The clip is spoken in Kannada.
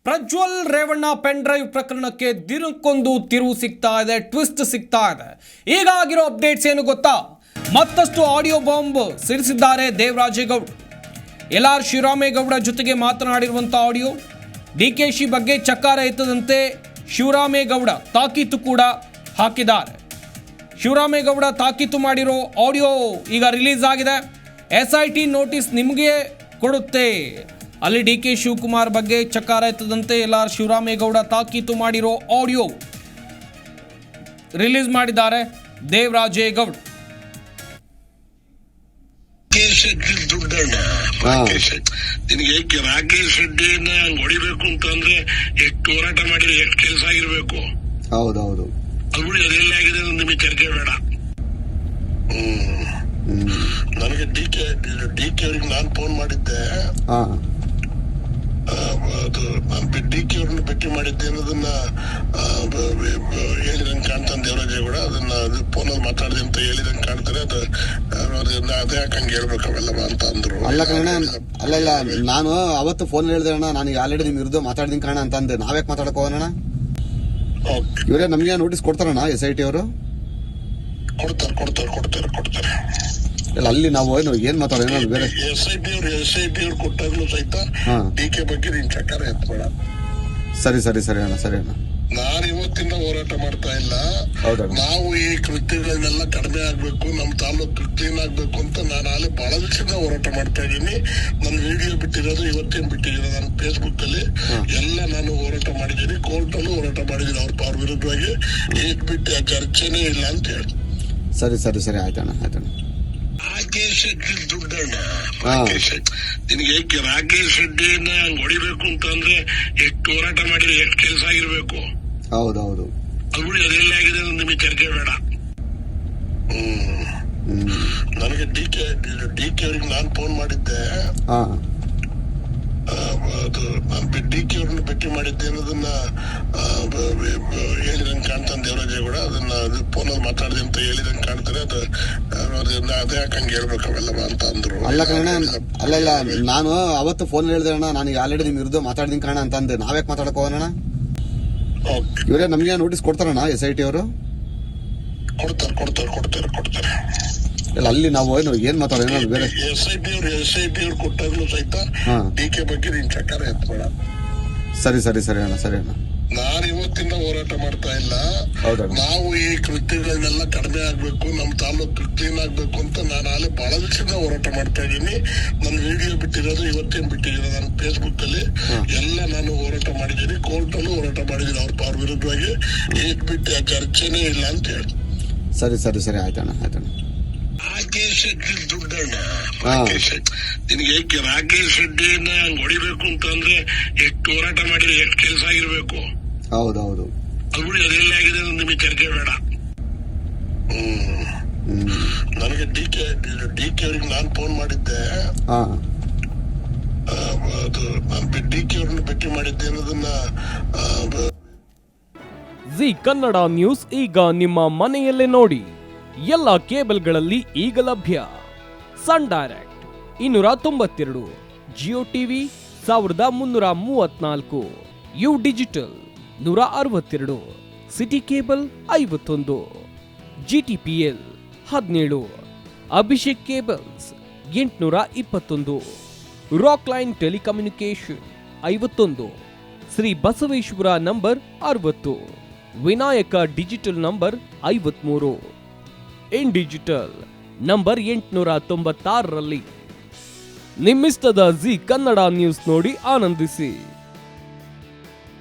ಪ್ರಜ್ವಲ್ ರೇವಣ್ಣ ಪೆನ್ ಡ್ರೈವ್ ಪ್ರಕರಣಕ್ಕೆ ದಿನಕ್ಕೊಂದು ತಿರುವು ಸಿಗ್ತಾ ಇದೆ, ಟ್ವಿಸ್ಟ್ ಸಿಗ್ತಾ ಇದೆ. ಈಗ ಆಗಿರೋ ಅಪ್ಡೇಟ್ಸ್ ಏನು ಗೊತ್ತಾ? ಮತ್ತಷ್ಟು ಆಡಿಯೋ ಬಾಂಬ್ ಸಿಡಿಸಿದ್ದಾರೆ ದೇವರಾಜೇಗೌಡ. ಎಲ್.ಆರ್. ಶಿವರಾಮೇಗೌಡ ಜೊತೆಗೆ ಮಾತನಾಡಿರುವಂಥ ಆಡಿಯೋ, ಡಿಕೆಶಿ ಬಗ್ಗೆ ಚಕ್ಕಾರ ಎತ್ತದಂತೆ ಶಿವರಾಮೇಗೌಡ ತಾಕೀತು ಕೂಡ ಹಾಕಿದ್ದಾರೆ. ಶಿವರಾಮೇಗೌಡ ತಾಕೀತು ಮಾಡಿರೋ ಆಡಿಯೋ ಈಗ ರಿಲೀಸ್ ಆಗಿದೆ. SIT ನೋಟಿಸ್ ನಿಮಗೆ ಕೊಡುತ್ತೆ. ಅಲ್ಲಿ DK ಶಿವಕುಮಾರ್ ಬಗ್ಗೆ ಚಕ್ಕಾರ ಎತ್ತದಂತೆ ಎಲ್.ಆರ್. ಶಿವರಾಮೇಗೌಡ ತಾಕೀತು ಮಾಡಿರೋ ಆಡಿಯೋ ರಿಲೀಸ್ ಮಾಡಿದ್ದಾರೆ ದೇವರಾಜೇಗೌಡ. ನಿನಗೆ ರಾಕೇಶ್ ರೆಡ್ಡಿಯನ್ನ ಹೊಡಿಬೇಕು ಅಂತಂದ್ರೆ ಎಷ್ಟು ಹೋರಾಟ ಮಾಡಿದ್ರೆ ಎಷ್ಟು ಕೆಲಸ ಆಗಿರ್ಬೇಕು. ಹೌದೌದು, ಅದು ಅದೆಲ್ಲ ಆಗಿದೆ ನಿಮಗೆ ಚರ್ಚೆ ಬೇಡ. ನನಗೆ ಡಿಕೆ ಅವ್ರಿಗೆ ನಾನು ಫೋನ್ ಮಾಡಿದ್ದೆ. ಡಿಕೆ ಅವ್ರನ್ನ ಭೇಟಿ ಮಾಡಿದ್ದೆ ಅನ್ನೋದನ್ನ ಹೇಳಿದಂಗೆ ಕಾಣ್ತಾನೆ ದೇವರಾಜೇಗೌಡ. ಅದನ್ನ ಫೋನಲ್ಲಿ ಮಾತಾಡಿದೆ ಅಂತ ಹೇಳಿದಂಗೆ ಕಾಣ್ತಾರೆ. ಅದೇ ಯಾಕಂಗೆ ಹೇಳ್ಬೇಕು ಅವೆಲ್ಲ ಅಂತ ಅಂದ್ರು. ಅಲ್ಲ ನಾನು ಅವತ್ತು ಫೋನ್ ಹೇಳಿದೆ ಅಣ್ಣ, ನಾನು ಆಲ್ರೆಡಿ ನಿಮ್ ವಿರುದ್ಧ ಮಾತಾಡಿದೀನಿ ಕಾರಣ ಅಂತ ಅಂದೆ. ನಾವ್ಯಾಕೆ ಮಾತಾಡಕ್ ಹೋಗೋಣ? ಇವರೇ ನಮ್ಗೆ ನೋಟಿಸ್ ಕೊಡ್ತಾರಣ್ಣ SIT ಅವರು? ಕೊಡ್ತಾರೆ. ಅಲ್ಲಿ ನಾವು ಏನ್ ಮಾತಾಡೋಣ ಬೇರೆ. SIT ಅವ್ರು ಕೊಟ್ಟಾಗ್ಲೂ ಸಹಿತ DK ಬಗ್ಗೆ ನೀನ್ ಚಕ್ಕಾರ ಎತ್ಬೇಡ. ಸರಿ ಅಣ್ಣ. ನಾನು ಇವತ್ತಿಂದ ಹೋರಾಟ ಮಾಡ್ತಾ ಇಲ್ಲ. ನಾವು ಈ ಕೃತ್ಯಗಳನ್ನೆಲ್ಲ ಕಡಿಮೆ ಆಗ್ಬೇಕು, ನಮ್ ತಾಲೂಕು ಕ್ಲೀನ್ ಆಗ್ಬೇಕು ಅಂತ ನಾನು ಅಲ್ಲಿ ಬಹಳ ದಿವಸದಿಂದ ಹೋರಾಟ ಮಾಡ್ತಾ ಇದ್ದೀನಿ. ನನ್ನ ವಿಡಿಯೋ ಬಿಟ್ಟಿರೋದು ಇವತ್ತೇನ್ ಬಿಟ್ಟಿರೋದು, ನಾನು ಫೇಸ್ಬುಕ್ ಅಲ್ಲಿ ಎಲ್ಲ ನಾನು ಹೋರಾಟ ಮಾಡಿದ್ದೀನಿ. ಕೋರ್ಟ್ ಅಲ್ಲೂ ಹೋರಾಟ ಮಾಡಿದ್ದೀನಿ ಅವ್ರ ವಿರುದ್ಧವಾಗಿ. ಏಕ್ ಬಿಟ್ಟು ಚರ್ಚೆನೇ ಇಲ್ಲ ಅಂತ ಹೇಳಿ. ಸರಿ ಆಯ್ತಣ್ಣ. ರಾಕೇಶ್ ರೆಡ್ಡಿ ದುಡ್ಡಣ್ಣ. ನಿನಗೆ ರಾಕೇಶ್ ರೆಡ್ಡಿಯನ್ನ ಹೊಡಿಬೇಕು ಅಂತಂದ್ರೆ ಎಷ್ಟು ಹೋರಾಟ ಮಾಡಿದ್ರೆ ಎಷ್ಟು ಕೆಲಸ ಆಗಿರ್ಬೇಕು. ಹೌದೌದು, ಅದು ಅದೆಲ್ಲ ಆಗಿದೆ ನಿಮಗೆ ಚರ್ಚೆ ಬೇಡ. ನನಗೆ ಡಿಕೆ ಅವ್ರಿಗೆ ನಾನು ಫೋನ್ ಮಾಡಿದ್ದೆ. DK ಅವ್ರನ್ನ ಭೇಟಿ ಮಾಡಿದ್ದೆ ಅನ್ನೋದನ್ನ ಹೇಳಿದಂಗೆ ಕಾಣ್ತಾನೆ ದೇವರಾಜೇಗೌಡ. ಅದನ್ನ ಫೋನಲ್ಲಿ ಮಾತಾಡಿದೆ ಅಂತ ಹೇಳಿದಂಗೆ ಕಾಣ್ತಾರೆ. ಅದೇ ಯಾಕಂಗೆ ಹೇಳ್ಬೇಕು ಅವೆಲ್ಲ ಅಂತ ಅಂದ್ರು. ಅಲ್ಲ ನಾನು ಅವತ್ತು ಫೋನ್ ಹೇಳಿದೆ ಅಣ್ಣ, ನಾನು ಆಲ್ರೆಡಿ ನಿಮ್ ವಿರುದ್ಧ ಮಾತಾಡಿದೀನಿ ಕಾರಣ ಅಂತ ಅಂದೆ. ನಾವ್ಯಾಕೆ ಮಾತಾಡಕ್ ಹೋಗೋಣ? ಇವರೇ ನಮ್ಗೆ ನೋಟಿಸ್ ಕೊಡ್ತಾರಣ್ಣ SIT ಅವರು? ಕೊಡ್ತಾರೆ. ಅಲ್ಲಿ ನಾವು ಏನ್ ಮಾತಾಡೋಣ ಬೇರೆ. SIT ಅವ್ರು ಕೊಟ್ಟಾಗ್ಲೂ ಸಹಿತ DK ಬಗ್ಗೆ ನೀನ್ ಚಕ್ಕಾರ ಎತ್ಬೇಡ. ಸರಿ ಅಣ್ಣ. ನಾನು ಇವತ್ತಿಂದ ಹೋರಾಟ ಮಾಡ್ತಾ ಇಲ್ಲ. ನಾವು ಈ ಕೃತ್ಯಗಳನ್ನೆಲ್ಲ ಕಡಿಮೆ ಆಗ್ಬೇಕು, ನಮ್ ತಾಲೂಕು ಕ್ಲೀನ್ ಆಗ್ಬೇಕು ಅಂತ ನಾನು ಅಲ್ಲಿ ಬಹಳ ದಿವಸದಿಂದ ಹೋರಾಟ ಮಾಡ್ತಾ ಇದ್ದೀನಿ. ನನ್ನ ವಿಡಿಯೋ ಬಿಟ್ಟಿರೋದು ಇವತ್ತೇನ್ ಬಿಟ್ಟಿರೋದು, ನಾನು ಫೇಸ್ಬುಕ್ ಅಲ್ಲಿ ಎಲ್ಲ ನಾನು ಹೋರಾಟ ಮಾಡಿದ್ದೀನಿ. ಕೋರ್ಟ್ ಅಲ್ಲೂ ಹೋರಾಟ ಮಾಡಿದ್ದೀನಿ ಅವ್ರ ವಿರುದ್ಧವಾಗಿ. ಏಕ್ ಬಿಟ್ಟು ಚರ್ಚೆನೇ ಇಲ್ಲ ಅಂತ ಹೇಳಿ. ಸರಿ ಆಯ್ತಣ್ಣ. ರಾಕೇಶ್ ರೆಡ್ಡಿ ದುಡ್ಡಣ್ಣ. ನಿನಗೆ ರಾಕೇಶ್ ರೆಡ್ಡಿಯನ್ನ ಹೊಡಿಬೇಕು ಅಂತಂದ್ರೆ ಎಷ್ಟು ಹೋರಾಟ ಮಾಡಿದ್ರೆ ಎಷ್ಟು ಕೆಲಸ ಆಗಿರ್ಬೇಕು. ಹೌದೌದು, ಅದು ಅದೆಲ್ಲ ಆಗಿದೆ ನಿಮಗೆ ಚರ್ಚೆ ಬೇಡ. ನನಗೆ ಡಿಕೆ ಅವ್ರಿಗೆ ನಾನು ಫೋನ್ ಮಾಡಿದ್ದೆ. DK ಅವ್ರನ್ನ ಭೇಟಿ ಮಾಡಿದ್ದೆ ಅನ್ನೋದನ್ನ ಜಿ ಕನ್ನಡ ನ್ಯೂಸ್ ಈಗ ನಿಮ್ಮ ಮನೆಯಲ್ಲೇ ನೋಡಿ. ಎಲ್ಲ ಕೇಬಲ್ಗಳಲ್ಲಿ ಈಗ ಲಭ್ಯ. Sun Direct 292, Jio TV 1334, U Digital 162, City Cable 51, GTPL 17, Abhishek Cables 821, Rock Line Telecommunication 51, Shri Basaveshwara number 60, Vinayaka Digital number 53, In Digital number 896ರಲ್ಲಿ. ನಿಮ್ಮಿಸ್ತದ ಜಿ ಕನ್ನಡ ನ್ಯೂಸ್ ನೋಡಿ ಆನಂದಿಸಿ.